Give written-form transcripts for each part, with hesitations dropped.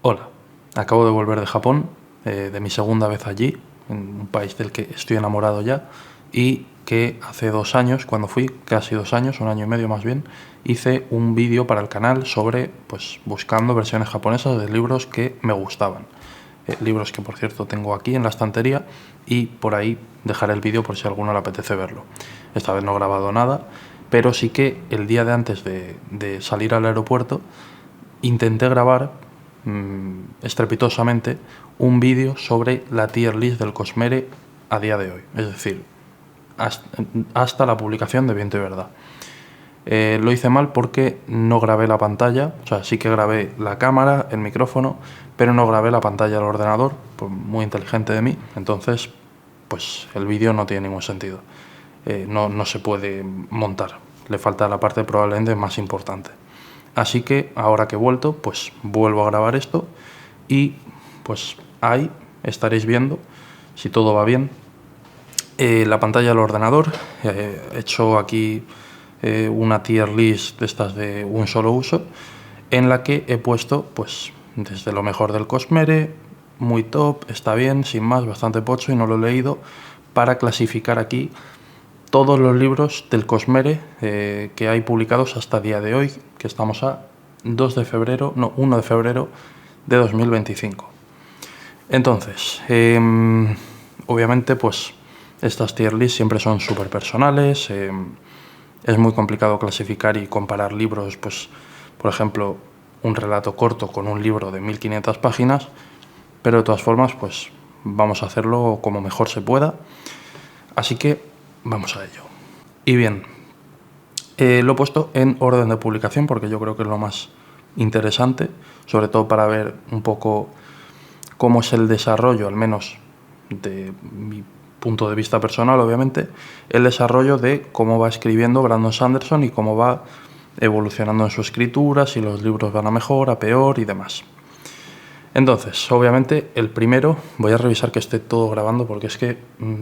Hola, acabo de volver de Japón, de mi segunda vez allí, en un país del que estoy enamorado ya, y que hace 2 años, cuando fui, casi 2 años, 1 año y medio más bien, hice un vídeo para el canal sobre, pues, buscando versiones japonesas de libros que me gustaban. Libros que, por cierto, tengo aquí en la estantería y por ahí dejaré el vídeo por si a alguno le apetece verlo. Esta vez no he grabado nada, pero sí que el día de antes de salir al aeropuerto intenté grabar estrepitosamente un vídeo sobre la tier list del Cosmere a día de hoy, es decir, hasta la publicación de Viento y Verdad. Lo hice mal porque no grabé la pantalla, o sea, sí que grabé la cámara, el micrófono, pero no grabé la pantalla del ordenador, pues muy inteligente de mí, entonces pues el vídeo no tiene ningún sentido. No se puede montar, le falta la parte probablemente más importante. Así que ahora que he vuelto, pues vuelvo a grabar esto y pues ahí estaréis viendo, si todo va bien, la pantalla del ordenador. He hecho aquí una tier list de estas de un solo uso, en la que he puesto pues desde lo mejor del Cosmere, muy top, está bien, sin más, bastante pocho y no lo he leído, para clasificar aquí todos los libros del Cosmere que hay publicados hasta el día de hoy, que estamos a 1 de febrero de 2025. Entonces, obviamente, pues estas tier lists siempre son súper personales. Es muy complicado clasificar y comparar libros, pues, por ejemplo, un relato corto con un libro de 1500 páginas, pero de todas formas, pues vamos a hacerlo como mejor se pueda. Así que vamos a ello. Y bien, lo he puesto en orden de publicación porque yo creo que es lo más interesante, sobre todo para ver un poco cómo es el desarrollo, al menos de mi punto de vista personal, obviamente, el desarrollo de cómo va escribiendo Brandon Sanderson y cómo va evolucionando en su escritura, si los libros van a mejor, a peor y demás. Entonces, obviamente, el primero, voy a revisar que esté todo grabando porque es que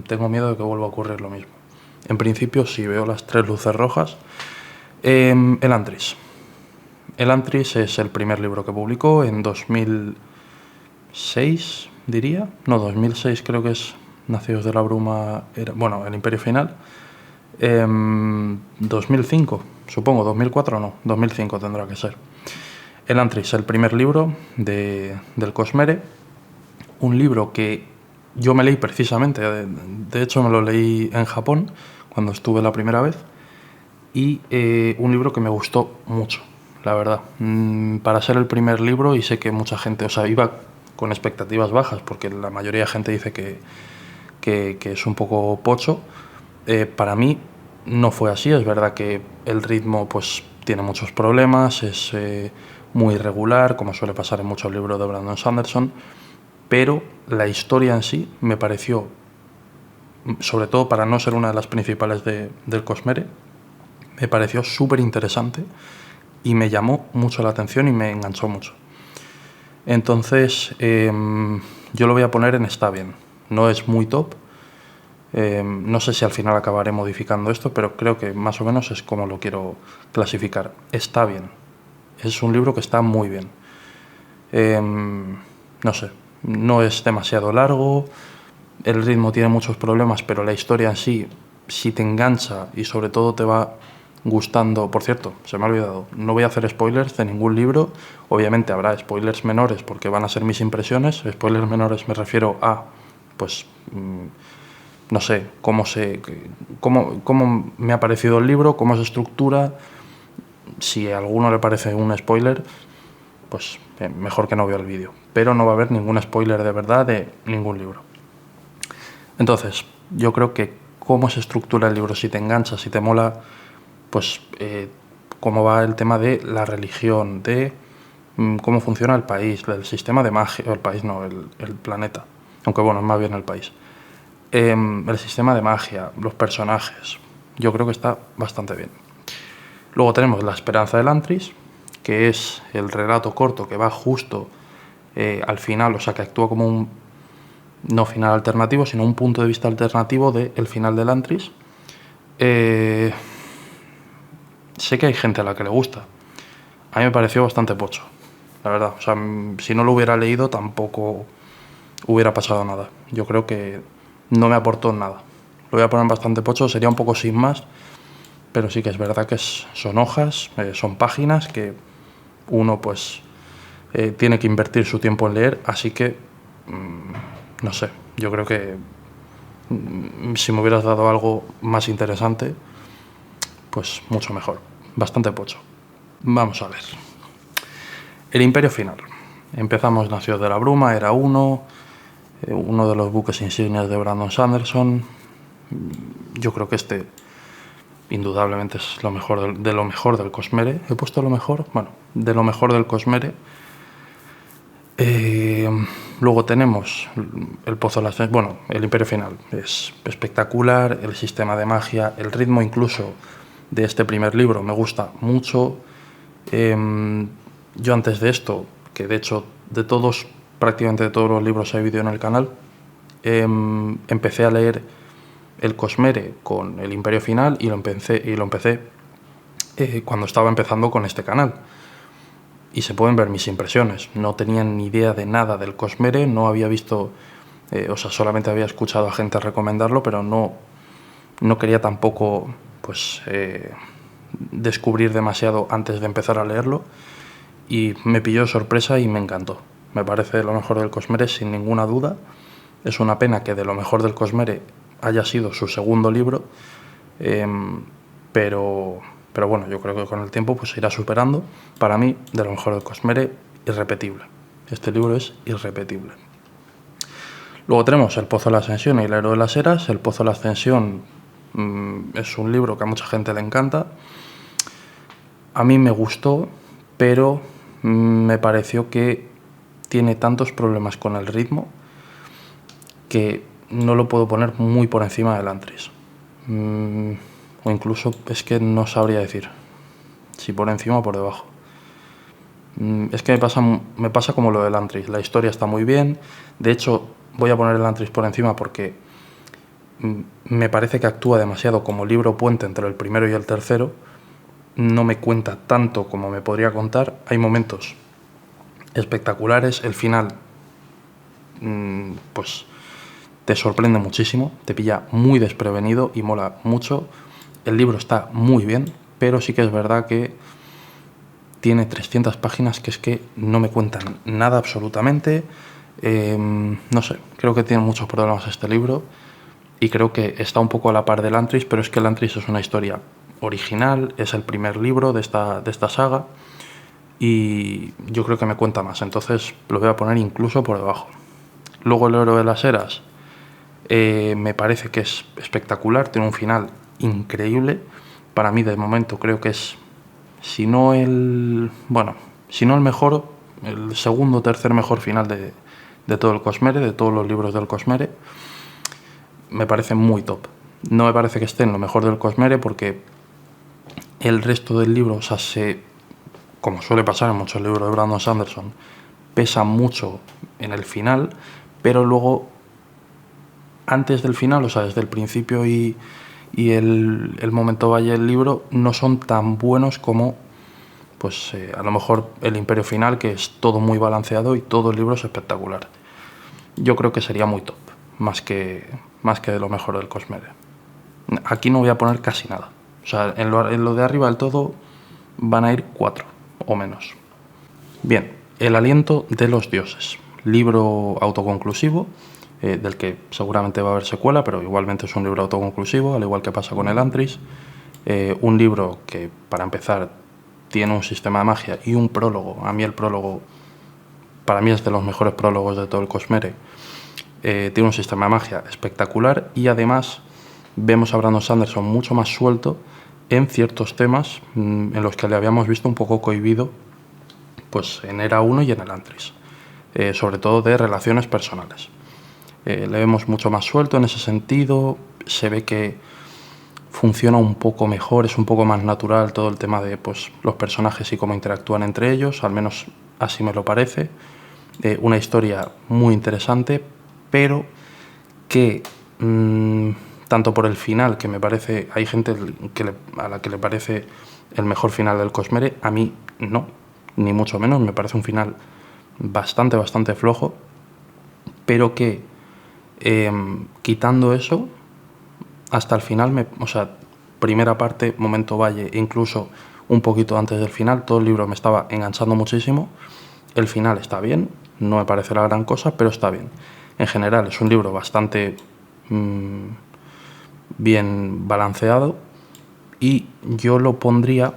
tengo miedo de que vuelva a ocurrir lo mismo. En principio, sí veo las 3 luces rojas. El Antris. El Antris es el primer libro que publicó en 2006, diría. No, 2006 creo que es Nacidos de la Bruma, bueno, El Imperio Final. 2005, supongo, 2004 no, 2005 tendrá que ser. El Antris, el primer libro del Cosmere, un libro que yo me leí precisamente, de hecho me lo leí en Japón cuando estuve la primera vez, y un libro que me gustó mucho, la verdad. Para ser el primer libro, y sé que mucha gente, o sea, iba con expectativas bajas, porque la mayoría de gente dice que es un poco pocho, para mí no fue así. Es verdad que el ritmo pues tiene muchos problemas, es muy irregular, como suele pasar en muchos libros de Brandon Sanderson, pero la historia en sí me pareció, sobre todo para no ser una de las principales del Cosmere, me pareció súper interesante y me llamó mucho la atención y me enganchó mucho. Entonces, yo lo voy a poner en está bien. No es muy top. No sé si al final acabaré modificando esto, pero creo que más o menos es como lo quiero clasificar. Está bien. Es un libro que está muy bien. No sé, no es demasiado largo, el ritmo tiene muchos problemas, pero la historia en sí, si te engancha y sobre todo te va gustando. Por cierto, se me ha olvidado, no voy a hacer spoilers de ningún libro. Obviamente habrá spoilers menores porque van a ser mis impresiones. Spoilers menores me refiero a, pues, no sé, cómo me ha parecido el libro, cómo se estructura. Si a alguno le parece un spoiler, pues mejor que no vea el vídeo. Pero no va a haber ningún spoiler de verdad de ningún libro. Entonces, yo creo que cómo se estructura el libro, si te engancha, si te mola, pues cómo va el tema de la religión, de cómo funciona el país, el sistema de magia, el país no, el planeta, aunque bueno, es más bien el país. El sistema de magia, los personajes, yo creo que está bastante bien. Luego tenemos La Esperanza del Antris, que es el relato corto que va justo al final, o sea, que actúa como un, no final alternativo, sino un punto de vista alternativo del final del Antris. Sé que hay gente a la que le gusta. A mí me pareció bastante pocho, la verdad. O sea, si no lo hubiera leído tampoco hubiera pasado nada. Yo creo que no me aportó nada. Lo voy a poner bastante pocho, sería un poco sin más, pero sí que es verdad que son hojas, son páginas que uno pues tiene que invertir su tiempo en leer, así que no sé, yo creo que si me hubieras dado algo más interesante, pues mucho mejor, bastante pocho. Vamos a ver. El Imperio Final. Empezamos Nacidos de la Bruma, era uno de los buques insignias de Brandon Sanderson. Yo creo que indudablemente es lo mejor de lo mejor del Cosmere. ¿He puesto lo mejor? Bueno, de lo mejor del Cosmere. Luego tenemos el Pozo de las... Bueno, el Imperio Final es espectacular, el sistema de magia, el ritmo incluso de este primer libro me gusta mucho. Yo antes de esto, que de hecho prácticamente de todos los libros hay vídeo en el canal, empecé a leer el Cosmere con el Imperio Final y lo empecé cuando estaba empezando con este canal. Y se pueden ver mis impresiones. No tenía ni idea de nada del Cosmere, no había visto, solamente había escuchado a gente recomendarlo, pero no quería tampoco pues descubrir demasiado antes de empezar a leerlo. Y me pilló de sorpresa y me encantó. Me parece lo mejor del Cosmere sin ninguna duda. Es una pena que de lo mejor del Cosmere haya sido su segundo libro, pero bueno, yo creo que con el tiempo pues se irá superando. Para mí, de lo mejor del Cosmere, irrepetible. Este libro es irrepetible. Luego tenemos El Pozo de la Ascensión y El Héroe de las Eras. El Pozo de la Ascensión es un libro que a mucha gente le encanta. A mí me gustó, pero me pareció que tiene tantos problemas con el ritmo que no lo puedo poner muy por encima del Antris. O incluso es que no sabría decir si por encima o por debajo. Es que me pasa como lo del Antris. La historia está muy bien. De hecho, voy a poner el Antris por encima porque me parece que actúa demasiado como libro puente entre el primero y el tercero. No me cuenta tanto como me podría contar. Hay momentos espectaculares. El final, pues te sorprende muchísimo, te pilla muy desprevenido y mola mucho. El libro está muy bien, pero sí que es verdad que tiene 300 páginas que es que no me cuentan nada absolutamente. No sé, creo que tiene muchos problemas este libro y creo que está un poco a la par del Antris, pero es que el Antris es una historia original, es el primer libro de esta saga y yo creo que me cuenta más, entonces lo voy a poner incluso por debajo. Luego El Héroe de las Eras me parece que es espectacular, tiene un final increíble. Para mí, de momento, creo que es, si no el mejor, el segundo o tercer mejor final de todo el Cosmere, de todos los libros del Cosmere. Me parece muy top. No me parece que esté en lo mejor del Cosmere porque el resto del libro, como suele pasar en muchos libros de Brandon Sanderson, pesa mucho en el final, pero luego antes del final, o sea, desde el principio y el momento valle del libro, no son tan buenos como pues a lo mejor el Imperio Final, que es todo muy balanceado y todo el libro es espectacular. Yo creo que sería muy top, más que de lo mejor del Cosmere. Aquí no voy a poner casi nada. O sea, en lo de arriba del todo van a ir 4 o menos. Bien, El Aliento de los Dioses. Libro autoconclusivo, del que seguramente va a haber secuela, pero igualmente es un libro autoconclusivo, al igual que pasa con el Antris. Un libro que, para empezar, tiene un sistema de magia y un prólogo. A mí el prólogo, para mí es de los mejores prólogos de todo el Cosmere. Tiene un sistema de magia espectacular y además vemos a Brandon Sanderson mucho más suelto en ciertos temas en los que le habíamos visto un poco cohibido pues en Era 1 y en el Antris, sobre todo de relaciones personales. Le vemos mucho más suelto en ese sentido, se ve que funciona un poco mejor, es un poco más natural todo el tema de pues, los personajes y cómo interactúan entre ellos, al menos así me lo parece. Una historia muy interesante, pero que tanto por el final, que me parece, hay gente a la que le parece el mejor final del Cosmere, a mí no. ni mucho menos, me parece un final bastante flojo, pero que quitando eso, hasta el final, o sea, primera parte, momento valle, incluso un poquito antes del final, todo el libro me estaba enganchando muchísimo. El final está bien, no me parece la gran cosa, pero está bien. En general es un libro bastante bien balanceado y yo lo pondría...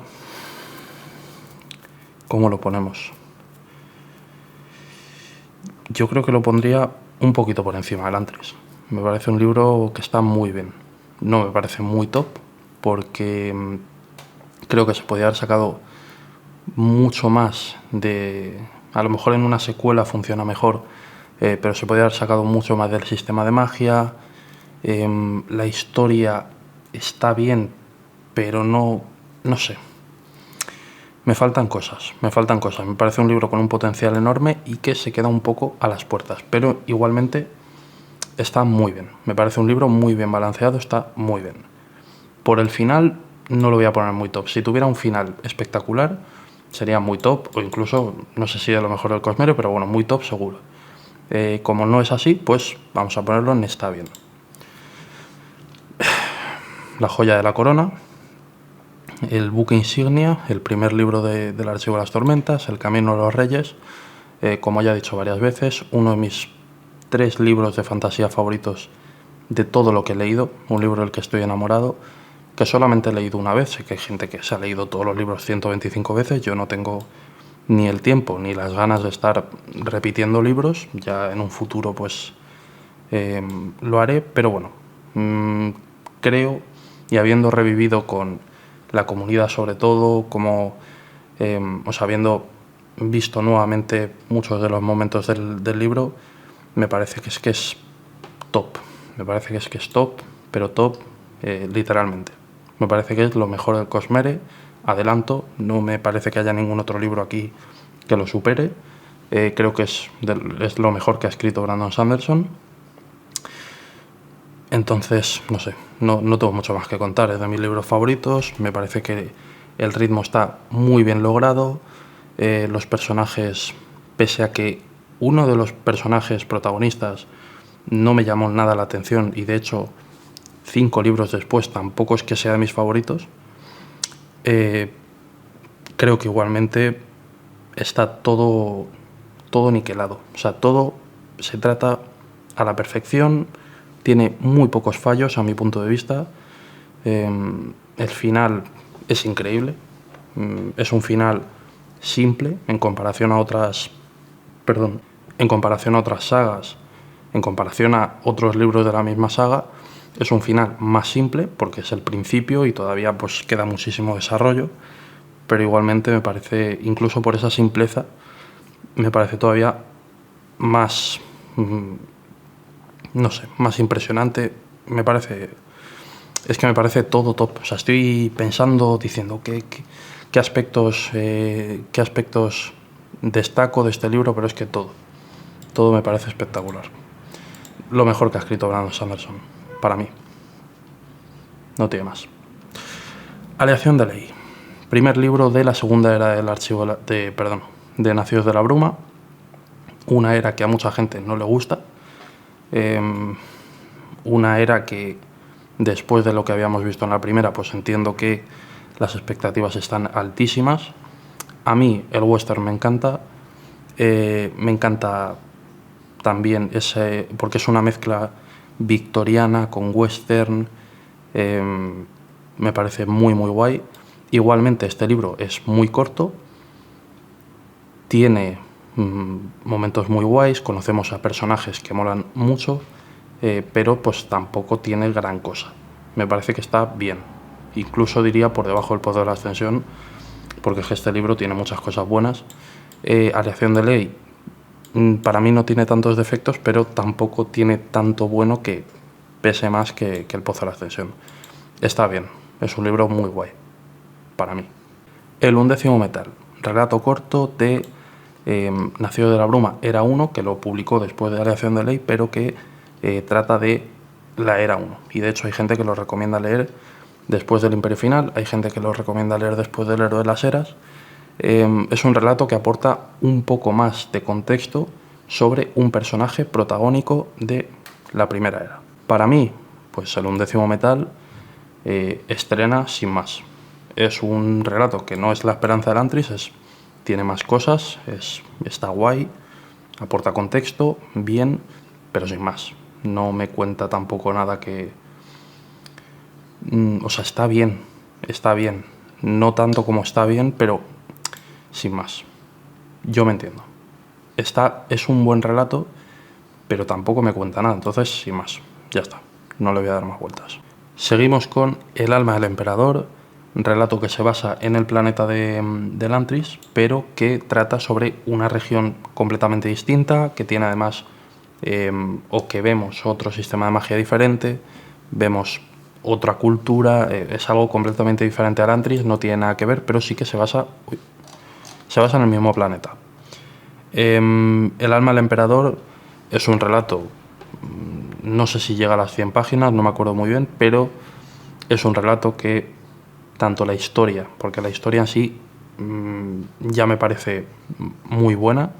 ¿Cómo lo ponemos? Yo creo que lo pondría un poquito por encima del Antris. Me parece un libro que está muy bien. No me parece muy top, porque creo que se podría haber sacado mucho más de... A lo mejor en una secuela funciona mejor, pero se podría haber sacado mucho más del sistema de magia. La historia está bien, pero no sé. Me faltan cosas. Me parece un libro con un potencial enorme y que se queda un poco a las puertas, pero igualmente está muy bien. Me parece un libro muy bien balanceado, está muy bien. Por el final no lo voy a poner muy top. Si tuviera un final espectacular sería muy top, o incluso, no sé si de lo mejor del Cosmere, pero bueno, muy top seguro. Como no es así, pues vamos a ponerlo en está bien. La joya de la corona, el buque insignia, el primer libro del Archivo de las Tormentas, El camino de los reyes, como ya he dicho varias veces, uno de mis 3 libros de fantasía favoritos de todo lo que he leído, un libro del que estoy enamorado, que solamente he leído una vez. Sé que hay gente que se ha leído todos los libros 125 veces, yo no tengo ni el tiempo ni las ganas de estar repitiendo libros, ya en un futuro pues lo haré, pero bueno, creo, y habiendo revivido con la comunidad sobre todo, como, habiendo visto nuevamente muchos de los momentos del libro, me parece que es top. Me parece que es top, pero top literalmente. Me parece que es lo mejor del Cosmere. Adelanto, no me parece que haya ningún otro libro aquí que lo supere. Creo que es lo mejor que ha escrito Brandon Sanderson. Entonces, no sé, no tengo mucho más que contar. Es de mis libros favoritos. Me parece que el ritmo está muy bien logrado. Los personajes, pese a que uno de los personajes protagonistas no me llamó nada la atención, y de hecho 5 libros después tampoco es que sea de mis favoritos, creo que igualmente está todo niquelado. O sea, todo se trata a la perfección, tiene muy pocos fallos a mi punto de vista. El final es increíble. Es un final simple en comparación a otras sagas, en comparación a otros libros de la misma saga. Es un final más simple porque es el principio y todavía pues queda muchísimo desarrollo, pero igualmente me parece, incluso por esa simpleza, me parece todavía más, no sé, más impresionante. Me parece todo top. O sea, estoy pensando, diciendo qué aspectos destaco de este libro, pero es que todo me parece espectacular. Lo mejor que ha escrito Brandon Sanderson, para mí. No tiene más. Aleación de ley. Primer libro de la segunda era del archivo de Nacidos de la Bruma. Una era que a mucha gente no le gusta. Una era que, después de lo que habíamos visto en la primera, pues entiendo que las expectativas están altísimas. A mí el western me encanta. Me encanta también porque es una mezcla victoriana con western. Me parece muy guay. Igualmente este libro es muy corto, tiene momentos muy guays, conocemos a personajes que molan mucho, pero pues tampoco tiene gran cosa. Me parece que está bien, incluso diría por debajo del Pozo de la Ascensión, porque este libro tiene muchas cosas buenas. Aleación de ley, para mí no tiene tantos defectos, pero tampoco tiene tanto bueno que pese más que el Pozo de la Ascensión. Está bien, es un libro muy guay, para mí. El 11º metal, relato corto de Nacido de la Bruma, era 1, que lo publicó después de Aleación de ley, pero que trata de la era 1. Y de hecho hay gente que lo recomienda leer después del Imperio Final, hay gente que lo recomienda leer después del Héroe de las Eras. Es un relato que aporta un poco más de contexto sobre un personaje protagónico de la Primera Era. Para mí, pues el 11º Metal estrena sin más. Es un relato que no es la esperanza del Antris, tiene más cosas, está guay, aporta contexto, bien, pero sin más. No me cuenta tampoco nada que... o sea, está bien. No tanto como está bien, pero sin más. Yo me entiendo. Es un buen relato, pero tampoco me cuenta nada, entonces sin más. Ya está, no le voy a dar más vueltas. Seguimos con El alma del emperador, un relato que se basa en el planeta de Elantris, pero que trata sobre una región completamente distinta, que tiene además, o que vemos otro sistema de magia diferente, vemos otra cultura, es algo completamente diferente a Elantris, no tiene nada que ver, pero sí que se basa en el mismo planeta. El alma del emperador es un relato, no sé si llega a las 100 páginas, no me acuerdo muy bien, pero es un relato que tanto la historia, porque la historia en sí ya me parece muy buena,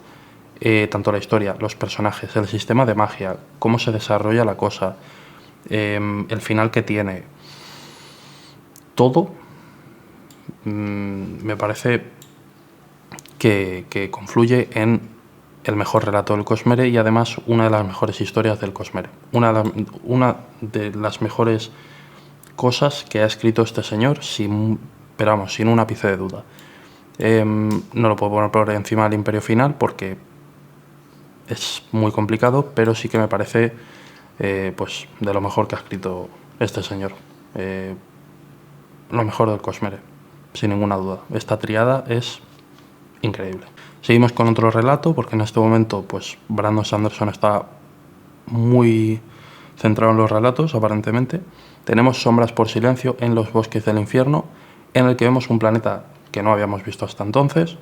tanto la historia, los personajes, el sistema de magia, cómo se desarrolla la cosa, el final que tiene, todo me parece que confluye en el mejor relato del Cosmere y además una de las mejores historias del Cosmere. Una de las mejores cosas que ha escrito este señor, sin un ápice de duda. No lo puedo poner por encima del Imperio Final porque es muy complicado, pero sí que me parece pues de lo mejor que ha escrito este señor. Lo mejor del Cosmere, sin ninguna duda. Esta triada es increíble. Seguimos con otro relato, porque en este momento pues Brandon Sanderson está muy centrado en los relatos, aparentemente. Tenemos Sombras por silencio en los bosques del infierno, en el que vemos un planeta que no habíamos visto hasta entonces.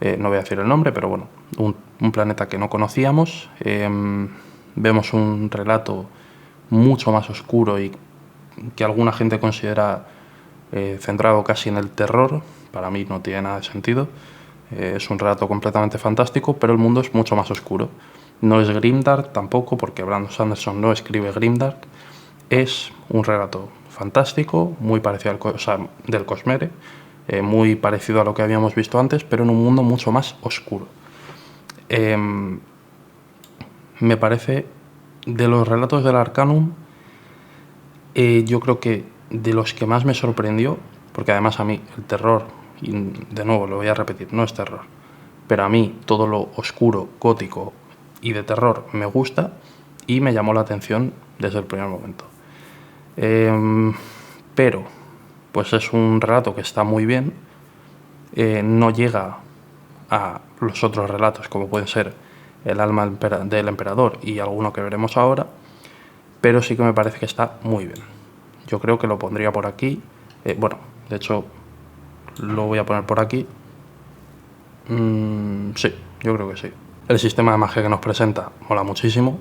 No voy a decir el nombre, pero bueno, un planeta que no conocíamos. Vemos un relato mucho más oscuro y que alguna gente considera centrado casi en el terror. Para mí no tiene nada de sentido. Es un relato completamente fantástico, pero el mundo es mucho más oscuro. No es grimdark tampoco, porque Brandon Sanderson no escribe grimdark. Es un relato fantástico, muy parecido del Cosmere, muy parecido a lo que habíamos visto antes, pero en un mundo mucho más oscuro. Me parece, de los relatos del Arcanum, yo creo que de los que más me sorprendió, porque además a mí el terror, y de nuevo lo voy a repetir, no es terror, pero a mí todo lo oscuro, gótico y de terror me gusta y me llamó la atención desde el primer momento. Pero pues es un relato que está muy bien, no llega a los otros relatos como pueden ser El alma del emperador y alguno que veremos ahora, pero sí que me parece que está muy bien. Yo creo que lo pondría por aquí, de hecho lo voy a poner por aquí. Sí, yo creo que sí. El sistema de magia que nos presenta mola muchísimo.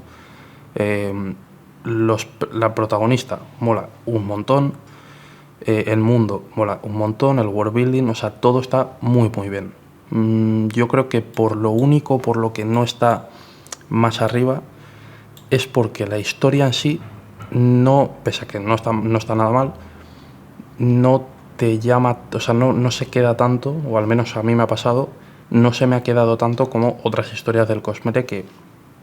La protagonista mola un montón. El mundo mola un montón. El world building, o sea, todo está muy muy bien. Yo creo que por lo que no está más arriba, es porque la historia en sí, pese a que no está nada mal, no te llama, o sea, no se queda tanto, o al menos a mí me ha pasado, no se me ha quedado tanto como otras historias del Cosmere que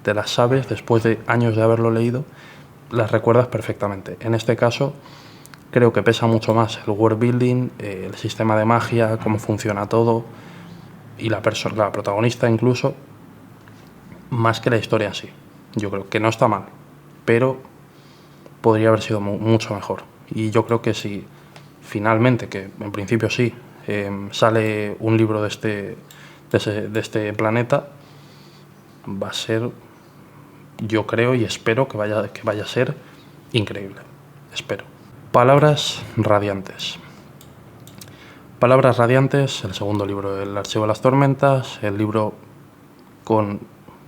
te las sabes después de años de haberlo leído, las recuerdas perfectamente. En este caso creo que pesa mucho más el world building, el sistema de magia, cómo funciona todo y la protagonista incluso, más que la historia en sí. Yo creo que no está mal, pero podría haber sido mucho mejor. Y yo creo que si finalmente, que en principio sí, sale un libro de este planeta, va a ser, yo creo y espero que vaya a ser increíble. Espero. Palabras radiantes. Palabras radiantes, el segundo libro del Archivo de las Tormentas, el libro con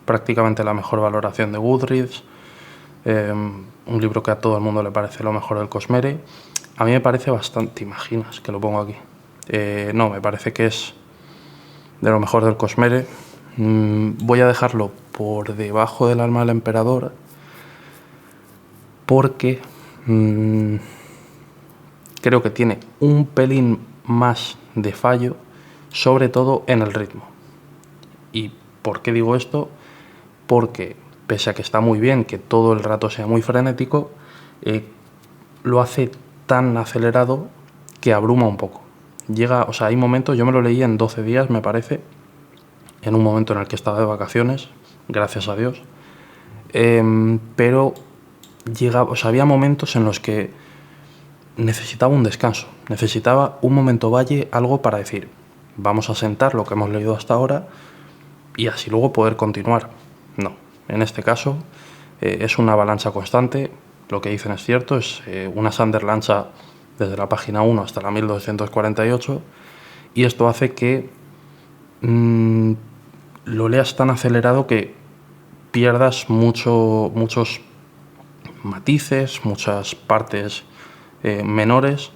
prácticamente la mejor valoración de Goodreads, un libro que a todo el mundo le parece lo mejor del Cosmere. A mí me parece bastante, ¿te imaginas que lo pongo aquí? No, me parece que es de lo mejor del Cosmere. Voy a dejarlo por debajo del Alma del Emperador porque creo que tiene un pelín más de fallo, sobre todo en el ritmo. ¿Y por qué digo esto? Porque pese a que está muy bien que todo el rato sea muy frenético, lo hace tan acelerado que abruma un poco. Hay momentos, yo me lo leí en 12 días, me parece, en un momento en el que estaba de vacaciones, gracias a Dios, pero había momentos en los que necesitaba un descanso, necesitaba un momento valle, algo para decir, vamos a sentar lo que hemos leído hasta ahora y así luego poder continuar. No, en este caso es una avalancha constante, lo que dicen es cierto, es una Sander lancha desde la página 1 hasta la 1248 y esto hace que lo leas tan acelerado que pierdas muchos matices, muchas partes menores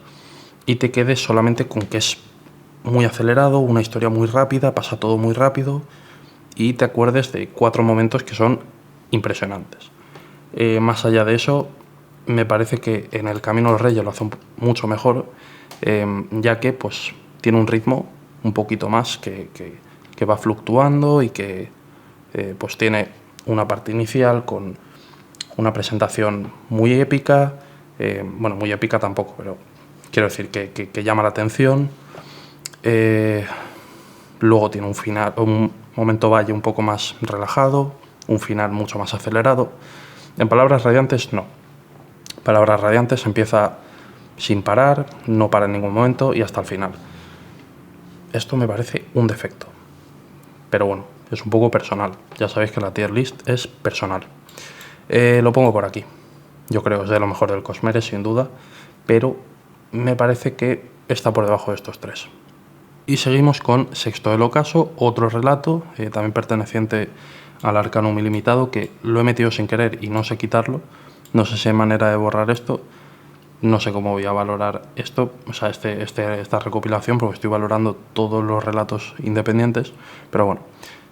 y te quedes solamente con que es muy acelerado, una historia muy rápida, pasa todo muy rápido y te acuerdes de 4 momentos que son impresionantes. Más allá de eso, me parece que en El Camino de los Reyes lo hace mucho mejor, ya que pues tiene un ritmo un poquito más que va fluctuando y que pues tiene una parte inicial con una presentación muy épica, bueno, muy épica tampoco, pero quiero decir que llama la atención. Luego tiene un final, un momento valle un poco más relajado, un final mucho más acelerado. En Palabras Radiantes no. Palabras Radiantes empieza sin parar, no para en ningún momento y hasta el final. Esto me parece un defecto, pero bueno, es un poco personal. Ya sabéis que la tier list es personal. Lo pongo por aquí. Yo creo que es de lo mejor del Cosmere, sin duda, pero me parece que está por debajo de estos 3. Y seguimos con Sexto del Ocaso, otro relato, también perteneciente al Arcanum Ilimitado, que lo he metido sin querer y no sé quitarlo. No sé si hay manera de borrar esto. No sé cómo voy a valorar esto, o sea, esta recopilación, porque estoy valorando todos los relatos independientes. Pero bueno,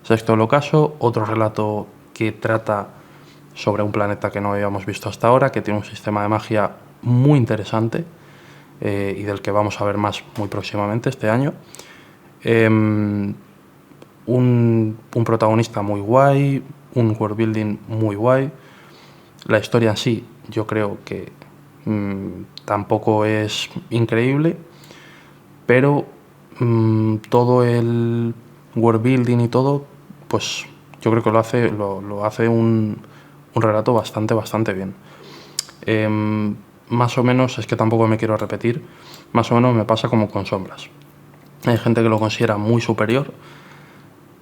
Sexto del Ocaso, otro relato que trata sobre un planeta que no habíamos visto hasta ahora, que tiene un sistema de magia muy interesante y del que vamos a ver más muy próximamente este año. Un protagonista muy guay, un world building muy guay. La historia en sí yo creo que tampoco es increíble, pero todo el world building y todo, pues yo creo que lo hace un relato bastante bien. Más o menos, es que tampoco me quiero repetir, más o menos me pasa como con Sombras. Hay gente que lo considera muy superior.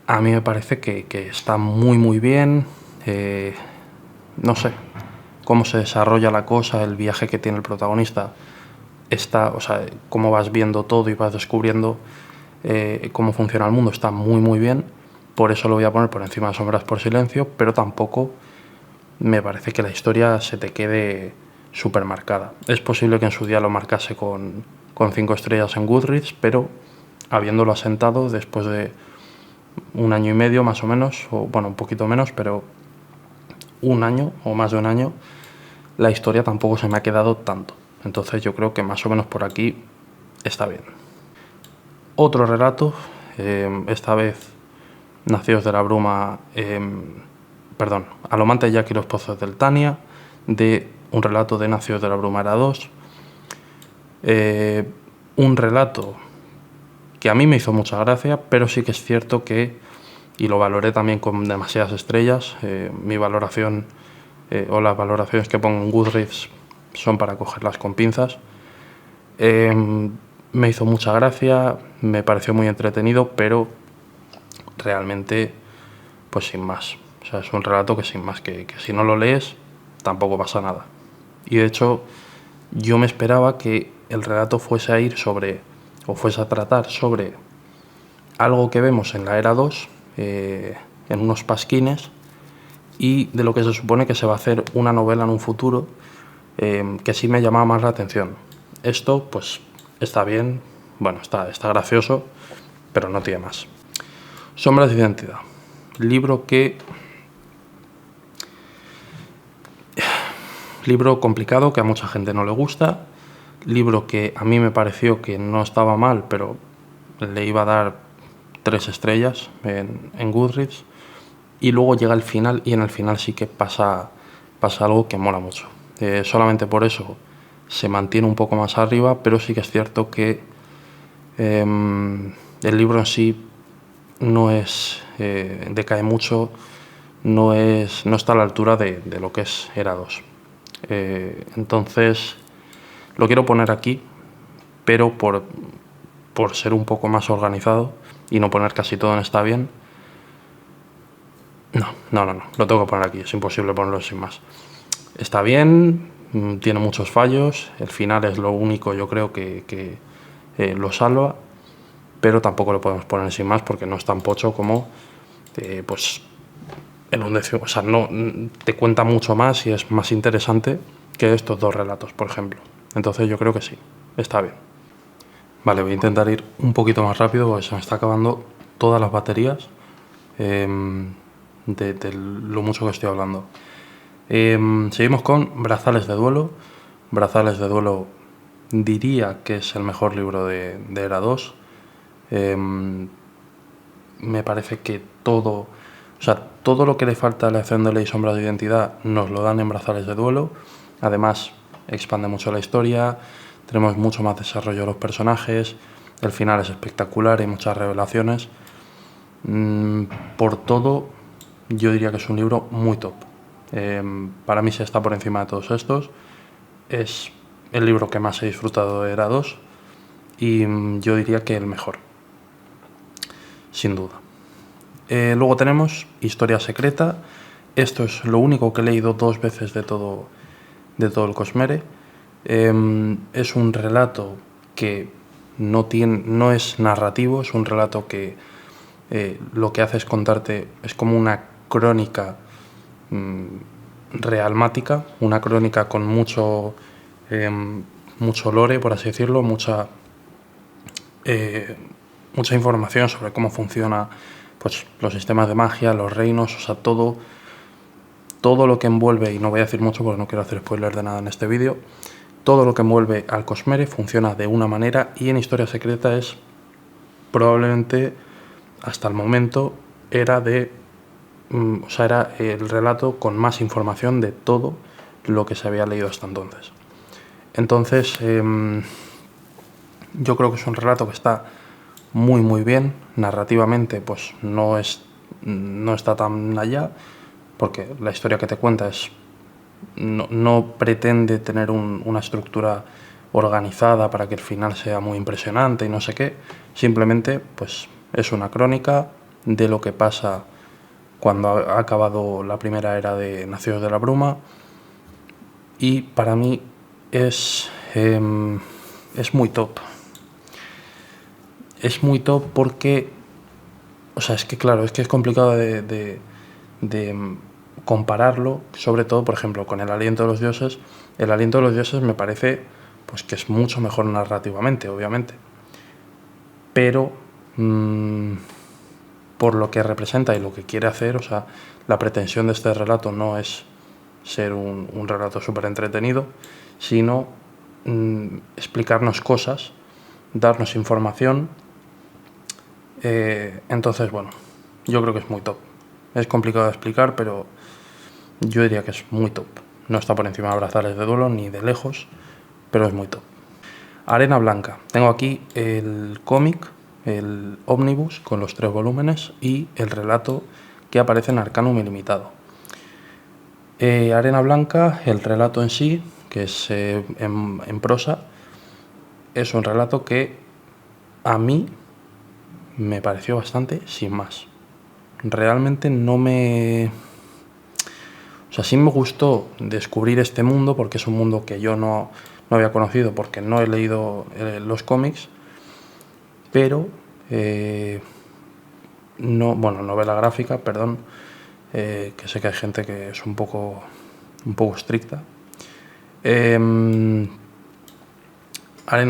A mí me parece que está muy bien. No sé cómo se desarrolla la cosa, el viaje que tiene el protagonista. O sea, cómo vas viendo todo y vas descubriendo cómo funciona el mundo, está muy bien. Por eso lo voy a poner por encima de Sombras por Silencio, pero tampoco me parece que la historia se te quede súper marcada. Es posible que en su día lo marcase con 5 estrellas en Goodreads, pero habiéndolo asentado después de 1 año y medio más o menos, o bueno, un poquito menos, pero 1 año o más de 1 año, la historia tampoco se me ha quedado tanto. Entonces yo creo que más o menos por aquí está bien. Otro relato, esta vez Nacidos de la Bruma, Alomante Jack y los Pozos del Tania, de un relato de Nacidos de la Bruma era 2. Un relato que a mí me hizo mucha gracia, pero sí que es cierto que, y lo valoré también con demasiadas estrellas, mi valoración o las valoraciones que pongo en Goodreads son para cogerlas con pinzas. Me hizo mucha gracia, me pareció muy entretenido, pero realmente pues sin más. O sea, es un relato que sin más, que si no lo lees tampoco pasa nada. Y de hecho yo me esperaba que el relato fuese a tratar sobre algo que vemos en la Era 2, en unos pasquines, y de lo que se supone que se va a hacer una novela en un futuro, que sí me llamaba más la atención. Esto pues está bien, bueno, está gracioso, pero no tiene más. Sombras de identidad. Libro complicado, que a mucha gente no le gusta. Libro que a mí me pareció que no estaba mal, pero le iba a dar 3 estrellas en Goodreads. Y luego llega el final, y en el final sí que pasa algo que mola mucho. Solamente por eso se mantiene un poco más arriba, pero sí que es cierto que el libro en sí no es decae mucho, no está a la altura de lo que es Era 2. Entonces lo quiero poner aquí, pero por ser un poco más organizado y no poner casi todo en está bien. No, lo tengo que poner aquí, es imposible ponerlo sin más. Está bien, tiene muchos fallos, el final es lo único, yo creo que lo salva, pero tampoco lo podemos poner sin más porque no es tan pocho como pues el undécimo. O sea, no te cuenta mucho más y es más interesante que estos 2 relatos, por ejemplo. Entonces yo creo que sí, está bien. Vale, voy a intentar ir un poquito más rápido porque se me está acabando todas las baterías de lo mucho que estoy hablando. Seguimos con Brazales de Duelo. Brazales de Duelo diría que es el mejor libro de Era 2. Me parece que todo lo que le falta a la acción de Ley Sombras de Identidad nos lo dan en Brazales de Duelo. Además, expande mucho la historia, tenemos mucho más desarrollo de los personajes, el final es espectacular, hay muchas revelaciones. Por todo, yo diría que es un libro muy top. Para mí se está por encima de todos estos. Es el libro que más he disfrutado de Era 2 y yo diría que el mejor, sin duda. Luego tenemos Historia Secreta. Esto es lo único que he leído 2 veces de todo el Cosmere. Es un relato que no es narrativo, es un relato que lo que hace es contarte, es como una crónica realmática, una crónica con mucho lore, por así decirlo, mucha información sobre cómo funciona pues los sistemas de magia, los reinos, o sea, todo lo que envuelve, y no voy a decir mucho porque no quiero hacer spoiler de nada en este vídeo, todo lo que envuelve al Cosmere funciona de una manera, y en Historia Secreta es probablemente hasta el momento era el relato con más información de todo lo que se había leído hasta entonces. Entonces, yo creo que es un relato que está muy bien. Narrativamente, pues no está tan allá, porque la historia que te cuenta no pretende tener una estructura organizada para que el final sea muy impresionante y no sé qué. Simplemente, pues es una crónica de lo que pasa cuando ha acabado la primera era de Nacidos de la Bruma, y para mí es muy top. Es muy top porque, o sea, es que claro, es complicado de compararlo, sobre todo, por ejemplo, con El Aliento de los Dioses. El Aliento de los Dioses me parece pues que es mucho mejor narrativamente, obviamente, pero por lo que representa y lo que quiere hacer, o sea, la pretensión de este relato no es ser un relato súper entretenido, sino explicarnos cosas, darnos información. Entonces, bueno, yo creo que es muy top. Es complicado de explicar, pero yo diría que es muy top. No está por encima de Brazales de Duelo ni de lejos, pero es muy top. Arena Blanca. Tengo aquí el cómic, el ómnibus con los 3 volúmenes y el relato que aparece en Arcanum Ilimitado. Arena Blanca, el relato en sí, que es en prosa, es un relato que a mí me pareció bastante sin más. Realmente no me... O sea, sí me gustó descubrir este mundo, porque es un mundo que yo no había conocido, porque no he leído los cómics, pero novela gráfica, perdón, que sé que hay gente que es un poco estricta. Arena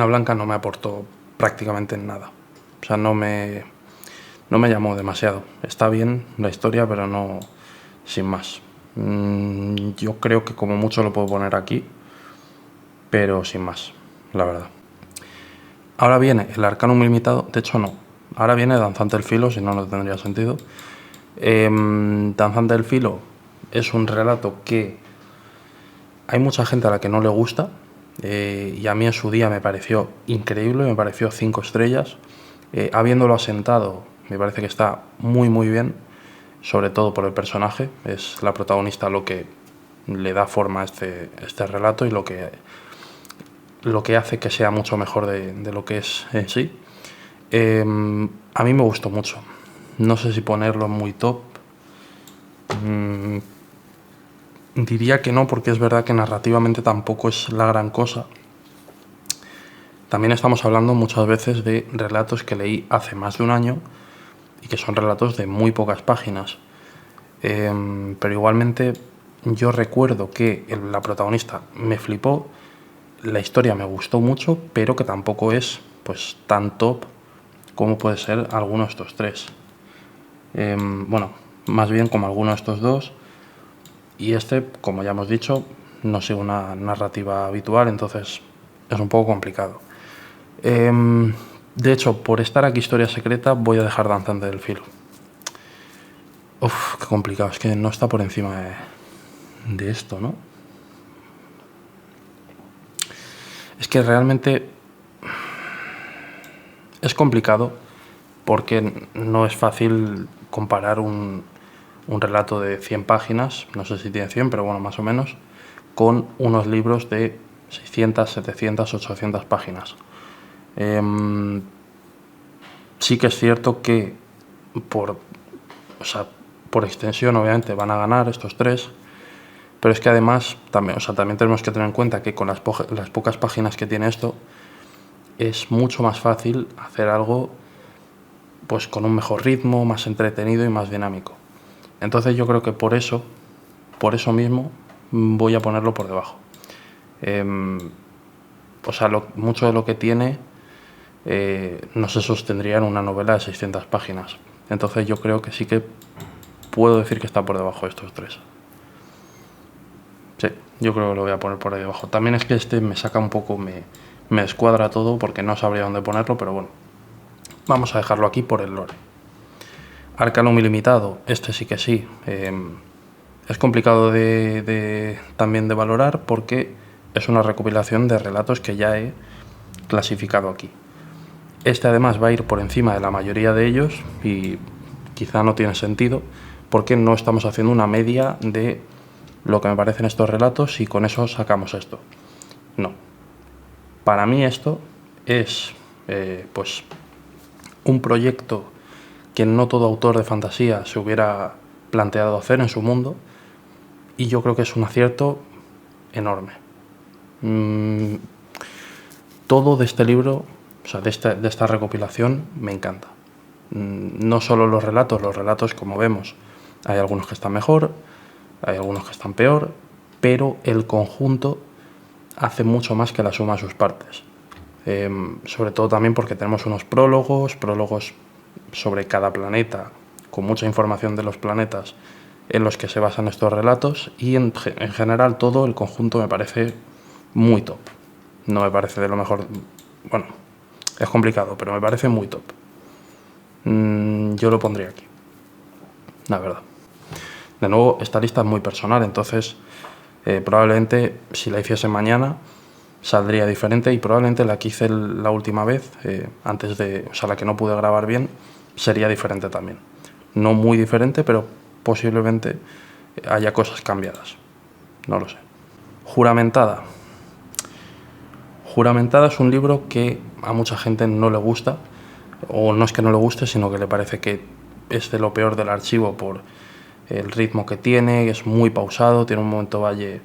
Blanca no me aportó prácticamente nada. O sea, no me no me llamó demasiado. Está bien la historia, pero no, sin más. Yo creo que como mucho lo puedo poner aquí, pero sin más, la verdad. Ahora viene el Arcanum Limitado, de hecho no, ahora viene Danzante del Filo, si no, no tendría sentido. Danzante del Filo es un relato que hay mucha gente a la que no le gusta, y a mí en su día me pareció increíble, me pareció 5 estrellas. Habiéndolo asentado, me parece que está muy muy bien, sobre todo por el personaje. Es la protagonista lo que le da forma a este relato y lo que hace que sea mucho mejor de lo que es en sí. A mí me gustó mucho. No sé si ponerlo muy top. Diría que no, porque es verdad que narrativamente tampoco es la gran cosa. También estamos hablando muchas veces de relatos que leí hace más de un año y que son relatos de muy pocas páginas. Pero igualmente yo recuerdo que la protagonista me flipó, la historia me gustó mucho, pero que tampoco es pues tan top como puede ser alguno de estos tres. Bueno, más bien como alguno de estos dos. Y como ya hemos dicho, no sigue una narrativa habitual, entonces es un poco complicado. De hecho, por estar aquí Historia Secreta, voy a dejar Danzante del Filo. Uf, qué complicado, es que no está por encima de esto, ¿no? Es que realmente es complicado porque no es fácil comparar un relato de 100 páginas, no sé si tiene 100, pero bueno, más o menos, con unos libros de 600, 700, 800 páginas. Sí que es cierto que por extensión obviamente van a ganar estos tres, pero es que además también tenemos que tener en cuenta que con las pocas páginas que tiene esto es mucho más fácil hacer algo pues con un mejor ritmo, más entretenido y más dinámico. Entonces yo creo que por eso mismo voy a ponerlo por debajo. Mucho de lo que tiene no se sostendría en una novela de 600 páginas. Entonces yo creo que sí que puedo decir que está por debajo de estos tres. Sí, yo creo que lo voy a poner por ahí debajo. También es que me saca un poco, me descuadra todo porque no sabría dónde ponerlo, pero bueno, vamos a dejarlo aquí por el lore. Arcanum Ilimitado, sí que sí. Es complicado también de valorar porque es una recopilación de relatos que ya he clasificado aquí. Además va a ir por encima de la mayoría de ellos y quizá no tiene sentido porque no estamos haciendo una media de lo que me parecen estos relatos y con eso sacamos esto. No. Para mí esto es pues un proyecto que no todo autor de fantasía se hubiera planteado hacer en su mundo y yo creo que es un acierto enorme. Todo de este libro, de esta recopilación, me encanta. No solo los relatos como vemos, hay algunos que están mejor, hay algunos que están peor, pero el conjunto hace mucho más que la suma de sus partes. Sobre todo también porque tenemos unos prólogos sobre cada planeta, con mucha información de los planetas en los que se basan estos relatos y en general todo el conjunto me parece muy top. No me parece de lo mejor, bueno, es complicado, pero me parece muy top. Yo lo pondría aquí, la verdad. De nuevo, esta lista es muy personal, entonces probablemente si la hiciese mañana saldría diferente y probablemente la que hice la última vez, la que no pude grabar bien, sería diferente también. No muy diferente, pero posiblemente haya cosas cambiadas. No lo sé. Juramentada. Juramentada es un libro que a mucha gente no le gusta, o no es que no le guste, sino que le parece que es de lo peor del archivo por el ritmo que tiene, es muy pausado, tiene un momento valle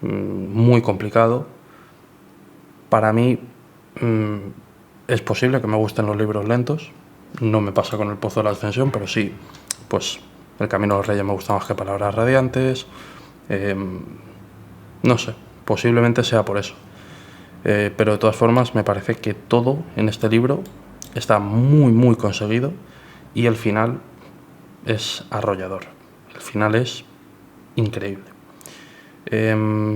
muy complicado. Para mí es posible que me gusten los libros lentos, no me pasa con El Pozo de la Ascensión, pero sí, pues El Camino de los Reyes me gusta más que Palabras Radiantes, no sé, posiblemente sea por eso. Pero de todas formas me parece que todo en este libro está muy muy conseguido y el final es arrollador. El final es increíble.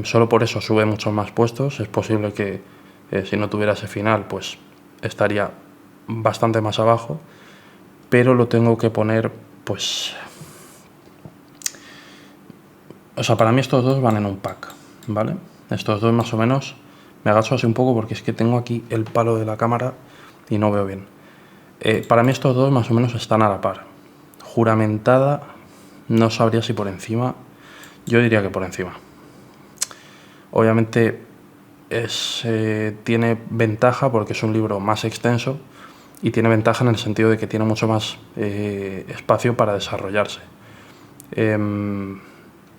Solo por eso sube muchos más puestos. Es posible que si no tuviera ese final, pues estaría bastante más abajo, pero lo tengo que poner, pues... O sea, para mí estos dos van en un pack, ¿vale? Estos dos más o menos... Me agacho así un poco porque es que tengo aquí el palo de la cámara y no veo bien. Para mí estos dos más o menos están a la par. Juramentada, no sabría si por encima. Yo diría que por encima. Obviamente tiene ventaja porque es un libro más extenso y tiene ventaja en el sentido de que tiene mucho más espacio para desarrollarse.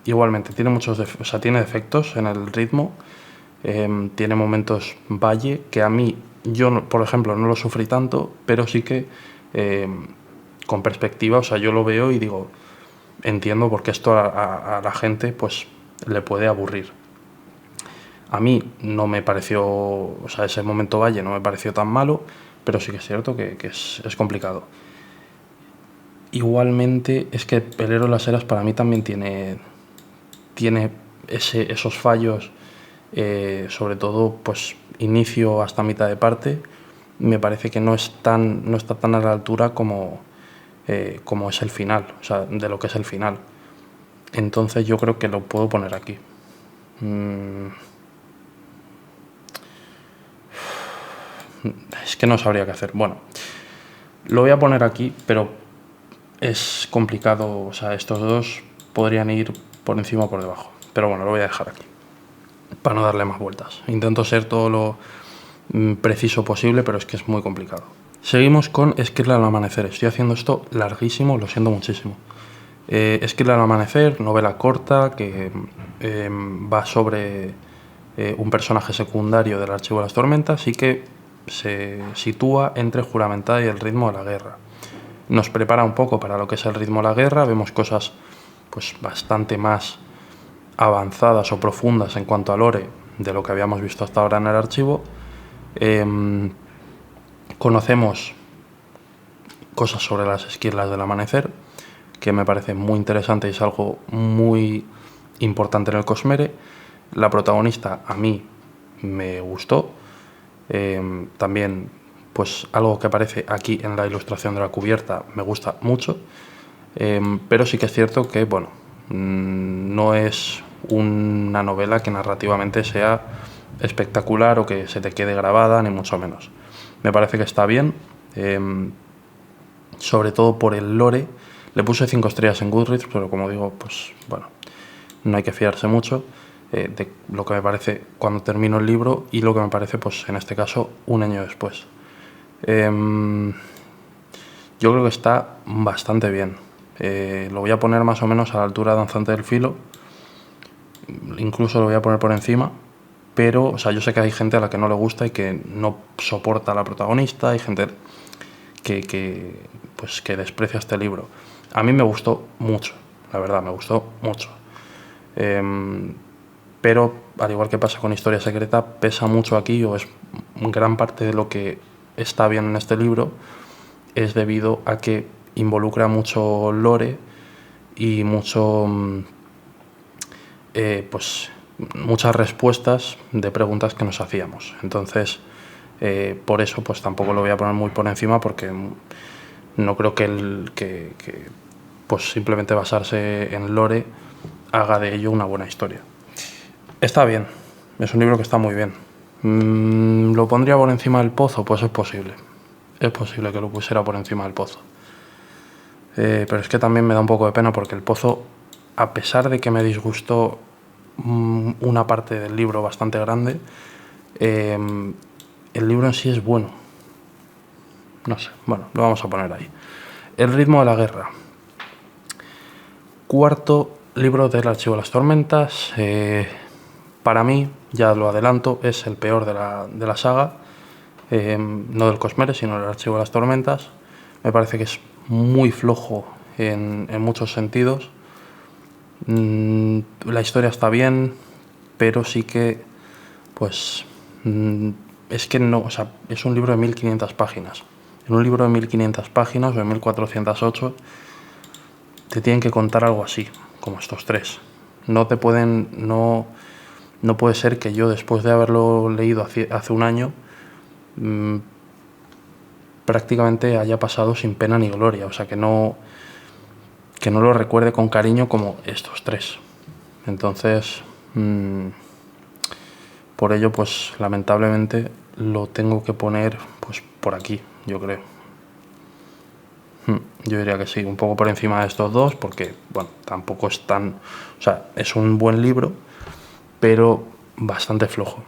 Igualmente, tiene defectos en el ritmo. Tiene momentos valle que a mí, yo por ejemplo no lo sufrí tanto, pero sí que con perspectiva, o sea, yo lo veo y digo, entiendo por qué esto a la gente pues le puede aburrir. A mí no me pareció, o sea, ese momento valle no me pareció tan malo, pero sí que es cierto que es complicado. Igualmente es que El héroe de las eras para mí también tiene esos fallos, sobre todo pues inicio hasta mitad de parte. Me parece que no está tan a la altura como es el final, o sea, de lo que es el final. Entonces yo creo que lo puedo poner aquí. Es que no sabría qué hacer. Bueno, lo voy a poner aquí, pero es complicado. O sea, estos dos podrían ir por encima o por debajo. Pero bueno, lo voy a dejar aquí, para no darle más vueltas. Intento ser todo lo preciso posible, pero es que es muy complicado. Seguimos con Esquirla al amanecer. Estoy haciendo esto larguísimo, lo siento muchísimo. Esquirla al amanecer, novela corta que va sobre un personaje secundario del Archivo de las Tormentas y que se sitúa entre Juramentada y el ritmo de la guerra. Nos prepara un poco para lo que es el ritmo de la guerra, vemos cosas pues bastante más avanzadas o profundas en cuanto a lore de lo que habíamos visto hasta ahora en el archivo. Conocemos cosas sobre las esquirlas del amanecer, que me parece muy interesante y es algo muy importante en el Cosmere. La protagonista a mí me gustó. También pues algo que aparece aquí en la ilustración de la cubierta me gusta mucho, pero sí que es cierto que bueno, no es una novela que narrativamente sea espectacular o que se te quede grabada, ni mucho menos. Me parece que está bien, sobre todo por el lore. Le puse 5 estrellas en Goodreads, pero como digo, pues bueno, no hay que fiarse mucho de lo que me parece cuando termino el libro y lo que me parece, pues en este caso, un año después. Yo creo que está bastante bien. Lo voy a poner más o menos a la altura de Danzante del Filo. Incluso lo voy a poner por encima. Pero, o sea, yo sé que hay gente a la que no le gusta y que no soporta a la protagonista. Hay gente que desprecia este libro. A mí me gustó mucho, la verdad, me gustó mucho. Pero, al igual que pasa con Historia Secreta, pesa mucho aquí, o es gran parte de lo que está bien en este libro, es debido a que involucra mucho lore y pues muchas respuestas de preguntas que nos hacíamos. Entonces, por eso pues tampoco lo voy a poner muy por encima, porque no creo que pues simplemente basarse en lore haga de ello una buena historia. Está bien, es un libro que está muy bien. ¿Lo pondría por encima del Pozo? Pues es posible. Es posible que lo pusiera por encima del Pozo. Pero es que también me da un poco de pena porque el Pozo, a pesar de que me disgustó una parte del libro bastante grande, el libro en sí es bueno. No sé, bueno, lo vamos a poner ahí. El ritmo de la guerra. Cuarto libro del Archivo de las Tormentas. Para mí, ya lo adelanto, es el peor de la saga. No del Cosmere, sino del Archivo de las Tormentas. Me parece que es muy flojo en muchos sentidos. La historia está bien, pero sí que pues es que no, o sea, es un libro de 1500 páginas. En un libro de 1500 páginas o de 1408 te tienen que contar algo así, como estos tres. No puede ser que yo, después de haberlo leído hace un año, prácticamente haya pasado sin pena ni gloria. O sea, que no lo recuerde con cariño como estos tres. Entonces, por ello, pues lamentablemente lo tengo que poner pues por aquí, yo creo. Yo diría que sí, un poco por encima de estos dos, porque, bueno, tampoco es tan... O sea, es un buen libro, pero bastante flojo.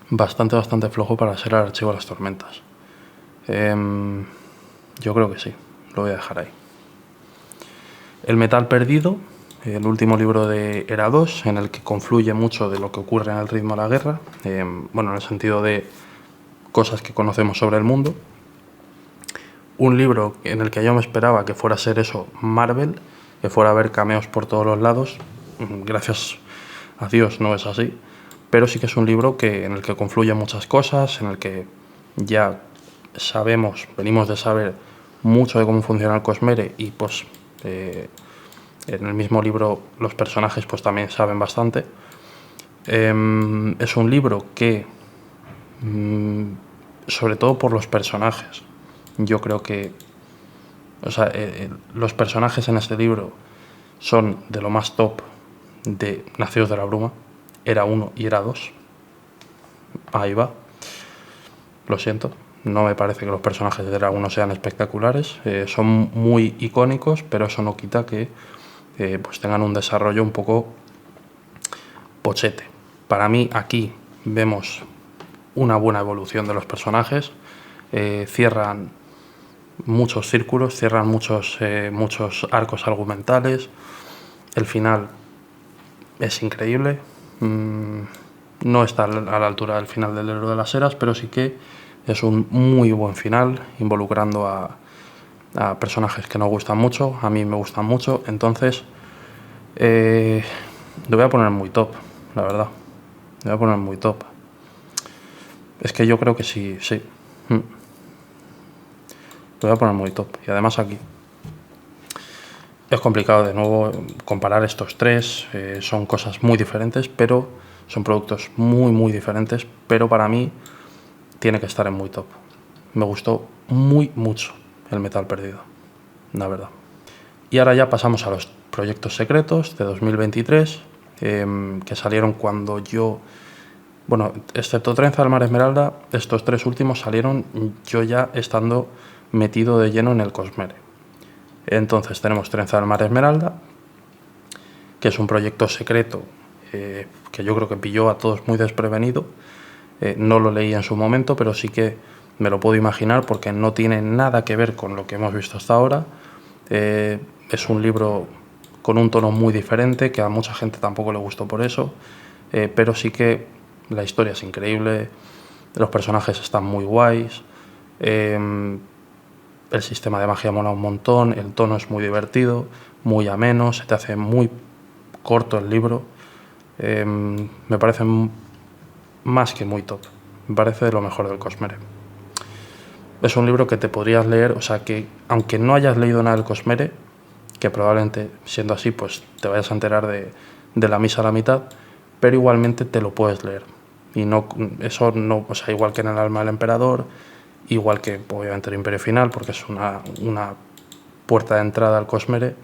Bastante flojo para ser El archivo de las tormentas. Yo creo que sí, lo voy a dejar ahí. El metal perdido, el último libro de Era 2, en el que confluye mucho de lo que ocurre en El ritmo de la guerra, bueno, en el sentido de cosas que conocemos sobre el mundo. Un libro en el que yo me esperaba que fuera a ser eso, Marvel, que fuera a haber cameos por todos los lados. Gracias a Dios no es así, pero sí que es un libro en el que confluyen muchas cosas, en el que ya venimos de saber mucho de cómo funciona el Cosmere, y pues en el mismo libro los personajes pues también saben bastante. Es un libro que, sobre todo por los personajes, yo creo que, o sea, los personajes en este libro son de lo más top de Nacidos de la Bruma, Era 1 y Era 2. Ahí va. Lo siento, no me parece que los personajes de Era 1 sean espectaculares. Son muy icónicos, pero eso no quita que pues tengan un desarrollo un poco pochete. Para mí aquí vemos una buena evolución de los personajes. Cierran muchos círculos, cierran muchos arcos argumentales. El final es increíble. No está a la altura del final del Héroe de las Eras, pero sí que es un muy buen final, involucrando a personajes que nos gustan mucho, a mí me gustan mucho. Entonces lo voy a poner muy top, la verdad. Lo voy a poner muy top. Es que yo creo que sí. Lo voy a poner muy top. Y además aquí es complicado de nuevo comparar estos tres. Son cosas muy diferentes, pero son productos muy diferentes. Pero para mí tiene que estar en muy top. Me gustó mucho el Metal Perdido, la verdad. Y ahora ya pasamos a los proyectos secretos de 2023, que salieron cuando yo... Bueno, excepto Trenza del Mar Esmeralda, estos tres últimos salieron yo ya estando metido de lleno en el Cosmere. Entonces tenemos Trenza del Mar Esmeralda, que es un proyecto secreto que yo creo que pilló a todos muy desprevenido. No lo leí en su momento, pero sí que me lo puedo imaginar, porque no tiene nada que ver con lo que hemos visto hasta ahora. Es un libro con un tono muy diferente, que a mucha gente tampoco le gustó por eso, pero sí que la historia es increíble, los personajes están muy guays, el sistema de magia mola un montón, el tono es muy divertido, muy ameno, se te hace muy corto el libro. Me parece más que muy top, me parece de lo mejor del Cosmere. Es un libro que te podrías leer, o sea, que aunque no hayas leído nada del Cosmere, que probablemente siendo así pues te vayas a enterar de la misa a la mitad, pero igualmente te lo puedes leer. Y eso no, o sea, igual que en El alma del emperador, igual que obviamente el Imperio Final, porque es una puerta de entrada al Cosmere,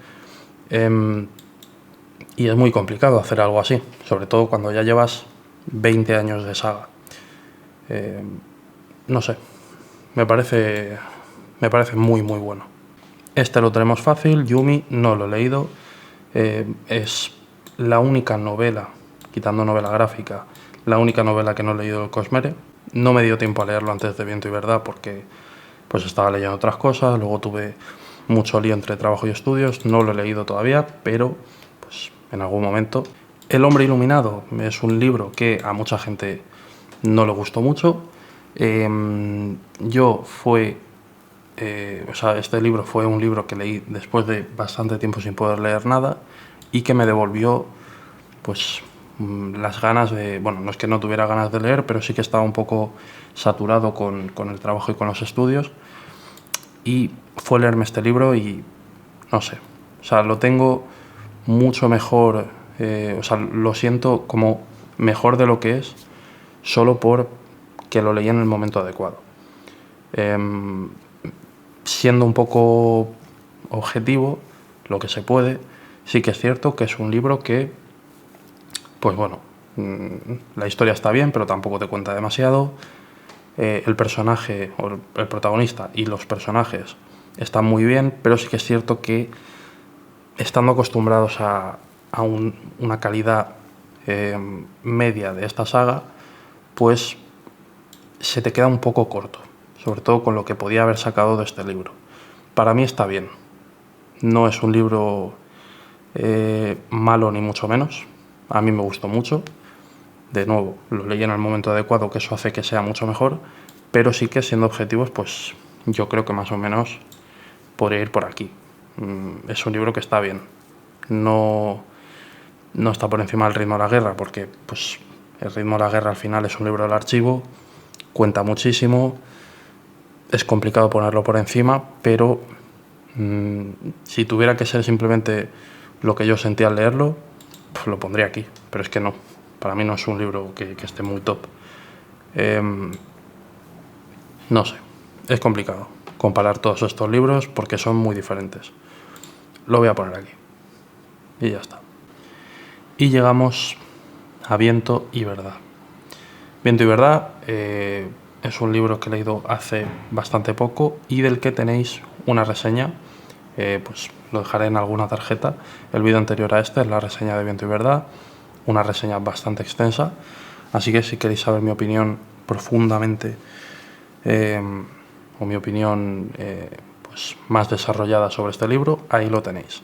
y es muy complicado hacer algo así, sobre todo cuando ya llevas 20 años de saga. No sé, me parece muy bueno. Este lo tenemos fácil, Yumi, no lo he leído. Es la única novela, quitando novela gráfica, la única novela que no he leído del Cosmere. No me dio tiempo a leerlo antes de Viento y Verdad, porque pues estaba leyendo otras cosas, luego tuve mucho lío entre trabajo y estudios, no lo he leído todavía, pero pues en algún momento. El hombre iluminado es un libro que a mucha gente no le gustó mucho. Este libro fue un libro que leí después de bastante tiempo sin poder leer nada, y que me devolvió pues las ganas de... Bueno, no es que no tuviera ganas de leer, pero sí que estaba un poco saturado con el trabajo y con los estudios. Y fue leerme este libro y no sé, o sea, lo tengo mucho mejor, o sea, lo siento como mejor de lo que es, solo por que lo leí en el momento adecuado. Siendo un poco objetivo, lo que se puede, sí que es cierto que es un libro que, pues bueno, la historia está bien, pero tampoco te cuenta demasiado. El personaje, o el protagonista y los personajes están muy bien, pero sí que es cierto que estando acostumbrados a una calidad media de esta saga, pues se te queda un poco corto, sobre todo con lo que podía haber sacado de este libro. Para mí está bien, no es un libro malo ni mucho menos, a mí me gustó mucho. De nuevo, lo leí en el momento adecuado, que eso hace que sea mucho mejor, pero sí que siendo objetivos, pues yo creo que más o menos podría ir por aquí. Es un libro que está bien. No está por encima del ritmo de la guerra, porque pues, el ritmo de la guerra al final es un libro del archivo, cuenta muchísimo, es complicado ponerlo por encima, pero si tuviera que ser simplemente lo que yo sentía al leerlo, pues lo pondría aquí, pero es que no. Para mí no es un libro que esté muy top. No sé, es complicado comparar todos estos libros porque son muy diferentes. Lo voy a poner aquí. Y ya está. Y llegamos a Viento y Verdad. Viento y Verdad es un libro que he leído hace bastante poco y del que tenéis una reseña. Pues lo dejaré en alguna tarjeta. El vídeo anterior a este es la reseña de Viento y Verdad. Una reseña bastante extensa. Así que si queréis saber mi opinión profundamente o mi opinión pues más desarrollada sobre este libro, ahí lo tenéis.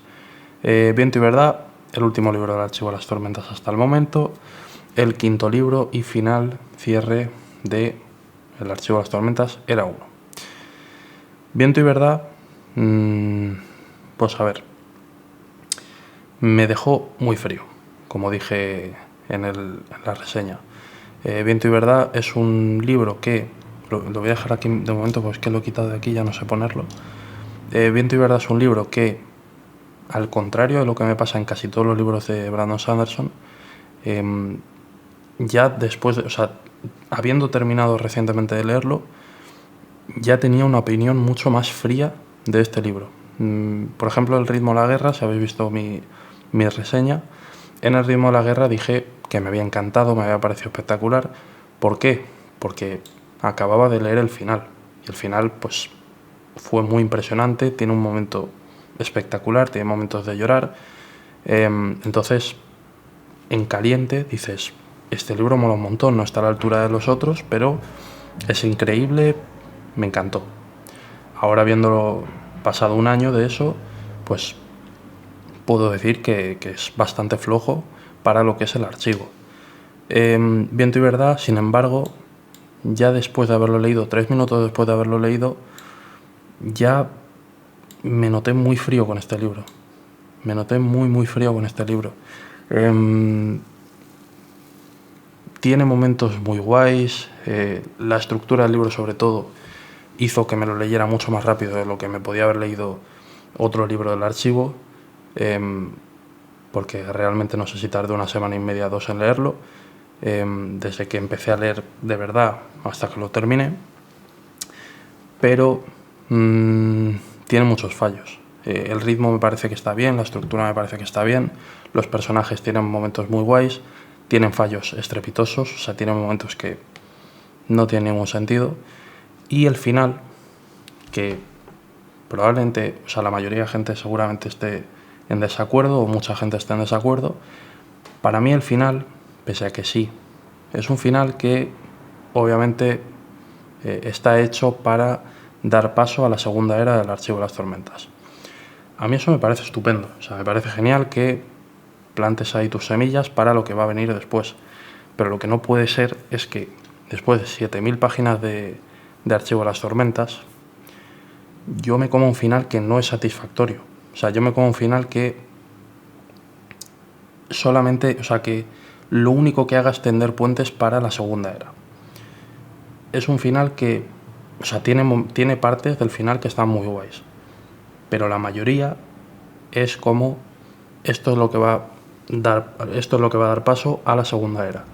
Viento y Verdad, el último libro del Archivo de las Tormentas hasta el momento, el quinto libro y final, cierre de El Archivo de las Tormentas, era uno. Viento y Verdad, pues a ver, me dejó muy frío, como dije en la reseña. Viento y Verdad es un libro que, lo voy a dejar aquí de momento, pues que lo he quitado de aquí, ya no sé ponerlo. Viento y Verdad es un libro que, al contrario de lo que me pasa en casi todos los libros de Brandon Sanderson, ya después, o sea, habiendo terminado recientemente de leerlo, ya tenía una opinión mucho más fría de este libro. Por ejemplo, El ritmo de la guerra, si habéis visto mi reseña, en El ritmo de la guerra dije que me había encantado, me había parecido espectacular. ¿Por qué? Porque acababa de leer el final. Y el final, pues, fue muy impresionante, tiene un momento espectacular, tiene momentos de llorar. Entonces, en caliente dices, este libro mola un montón, no está a la altura de los otros, pero es increíble, me encantó. Ahora, habiéndolo pasado un año de eso, pues puedo decir que es bastante flojo para lo que es el archivo. Viento y Verdad, sin embargo, ya después de haberlo leído, 3 minutos después de haberlo leído, ya me noté muy frío con este libro. Me noté muy frío con este libro. Tiene momentos muy guays. La estructura del libro, sobre todo, hizo que me lo leyera mucho más rápido de lo que me podía haber leído otro libro del archivo, porque realmente no sé si tardé 1 semana y media, 2 en leerlo, desde que empecé a leer de verdad hasta que lo terminé. Pero tiene muchos fallos. El ritmo me parece que está bien, la estructura me parece que está bien, los personajes tienen momentos muy guays, tienen fallos estrepitosos, o sea, tienen momentos que no tienen ningún sentido. Y el final, que probablemente, o sea, la mayoría de gente seguramente esté en desacuerdo, o mucha gente esté en desacuerdo, para mí el final, pese a que sí, es un final que obviamente está hecho para dar paso a la segunda era del Archivo de las Tormentas. A mí eso me parece estupendo, o sea, me parece genial que plantes ahí tus semillas para lo que va a venir después. Pero lo que no puede ser es que después de 7000 páginas de Archivo de las Tormentas, yo me como un final que no es satisfactorio. O sea, yo me como un final que solamente, o sea, que lo único que haga es tender puentes para la segunda era. Es un final que, o sea, tiene partes del final que están muy guays, pero la mayoría es como esto es lo que va a dar paso a la segunda era.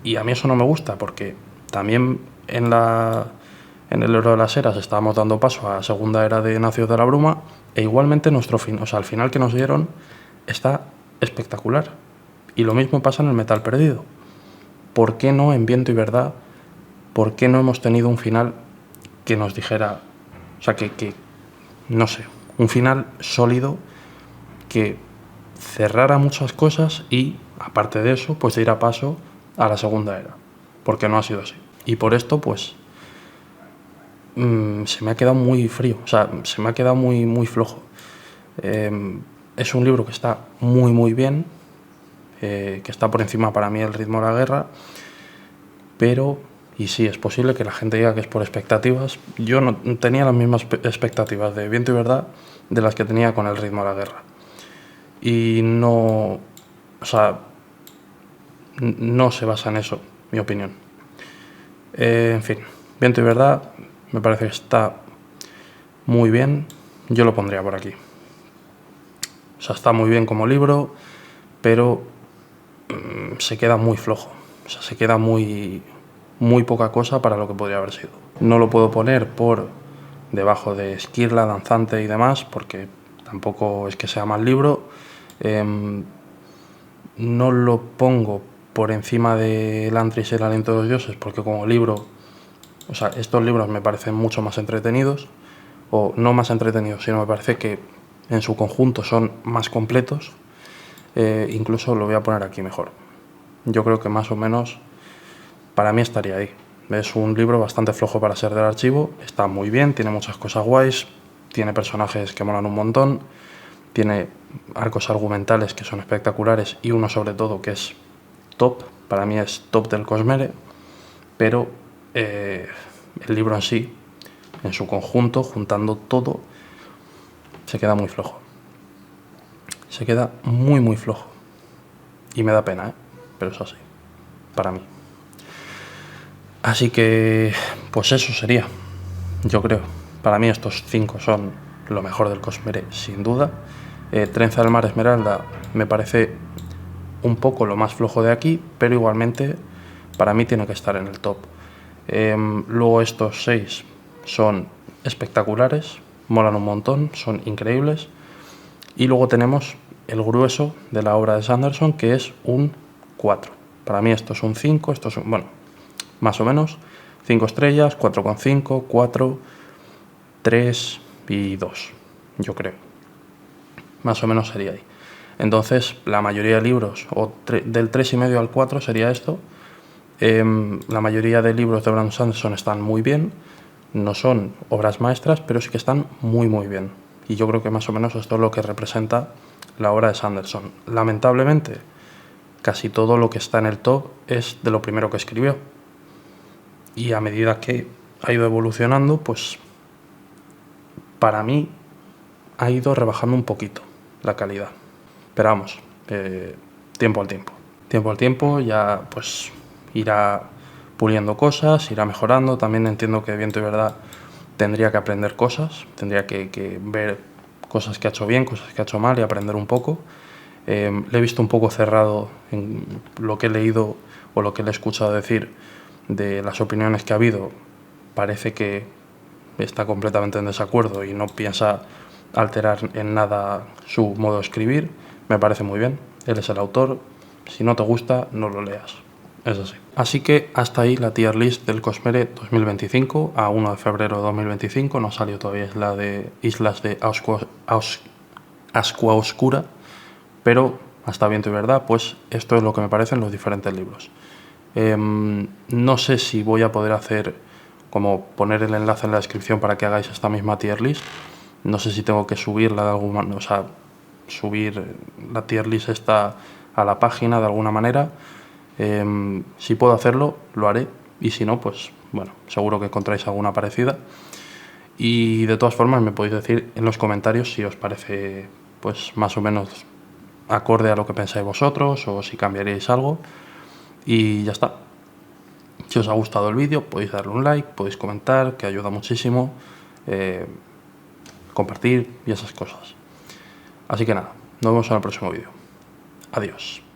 Y a mí eso no me gusta, porque también en el Oro de las Eras estábamos dando paso a la segunda era de Nacidos de la Bruma, e igualmente el final que nos dieron está espectacular. Y lo mismo pasa en el Metal Perdido. ¿Por qué no en Viento y Verdad? ¿Por qué no hemos tenido un final que nos dijera, o sea, que no sé, un final sólido que cerrara muchas cosas y, aparte de eso, pues diera paso a la segunda era? Porque no ha sido así. Y por esto, pues, se me ha quedado muy frío, o sea, se me ha quedado muy, muy flojo. Es un libro que está muy, muy bien, que está por encima para mí del Ritmo de la Guerra, pero, y sí, es posible que la gente diga que es por expectativas. Yo no tenía las mismas expectativas de Viento y Verdad de las que tenía con el Ritmo de la Guerra. Y no, o sea, no se basa en eso, mi opinión. En fin, Viento y Verdad me parece que está muy bien. Yo lo pondría por aquí. O sea, está muy bien como libro, pero se queda muy flojo. O sea, se queda muy, muy poca cosa para lo que podría haber sido. No lo puedo poner por debajo de Esquirla, Danzante y demás, porque tampoco es que sea mal libro. No lo pongo por encima de Elantris y el Aliento de los Dioses, porque como libro, o sea, estos libros me parecen mucho más entretenidos, o no más entretenidos, sino me parece que en su conjunto son más completos. Incluso lo voy a poner aquí mejor. Yo creo que más o menos para mí estaría ahí. Es un libro bastante flojo para ser del archivo, está muy bien, tiene muchas cosas guays, tiene personajes que molan un montón, tiene arcos argumentales que son espectaculares y uno sobre todo que es top, para mí es top del Cosmere, pero el libro en sí, en su conjunto, juntando todo, se queda muy flojo. Se queda muy, muy flojo. Y me da pena, pero es así, para mí. Así que, pues eso sería, yo creo. Para mí estos 5 son lo mejor del Cosmere, sin duda. Trenza del Mar Esmeralda me parece un poco lo más flojo de aquí, pero igualmente para mí tiene que estar en el top. Luego estos 6 son espectaculares, molan un montón, son increíbles. Y luego tenemos el grueso de la obra de Sanderson, que es un 4. Para mí esto es un 5, esto es un, bueno, más o menos, 5 estrellas, 4,5, 4, 3 y 2, yo creo. Más o menos sería ahí. Entonces, la mayoría de libros, o del 3,5 al 4 sería esto. La mayoría de libros de Brandon Sanderson están muy bien, no son obras maestras, pero sí que están muy, muy bien. Y yo creo que más o menos esto es lo que representa la obra de Sanderson. Lamentablemente, casi todo lo que está en el top es de lo primero que escribió. Y a medida que ha ido evolucionando, pues para mí ha ido rebajando un poquito la calidad. Pero vamos, tiempo al tiempo. Tiempo al tiempo ya pues irá puliendo cosas, irá mejorando. También entiendo que Viento y Verdad tendría que aprender cosas, tendría que ver cosas que ha hecho bien, cosas que ha hecho mal y aprender un poco. Le he visto un poco cerrado en lo que he leído o lo que le he escuchado decir de las opiniones que ha habido. Parece que está completamente en desacuerdo y no piensa alterar en nada su modo de escribir. Me parece muy bien, él es el autor, si no te gusta no lo leas, es así. Así que hasta ahí la tier list del Cosmere 2025, a 1 de febrero de 2025, no salió todavía la de Islas de Ascua Oscura, pero hasta Viento y Verdad, pues esto es lo que me parecen los diferentes libros. No sé si voy a poder hacer, como poner el enlace en la descripción para que hagáis esta misma tier list. No sé si tengo que subirla de alguna manera, o sea, subir la tier list esta a la página de alguna manera. Si puedo hacerlo, lo haré. Y si no, pues bueno, seguro que encontráis alguna parecida. Y de todas formas me podéis decir en los comentarios si os parece pues más o menos acorde a lo que pensáis vosotros o si cambiaríais algo. Y ya está. Si os ha gustado el vídeo, podéis darle un like, podéis comentar, que ayuda muchísimo, compartir y esas cosas. Así que nada, nos vemos en el próximo vídeo. Adiós.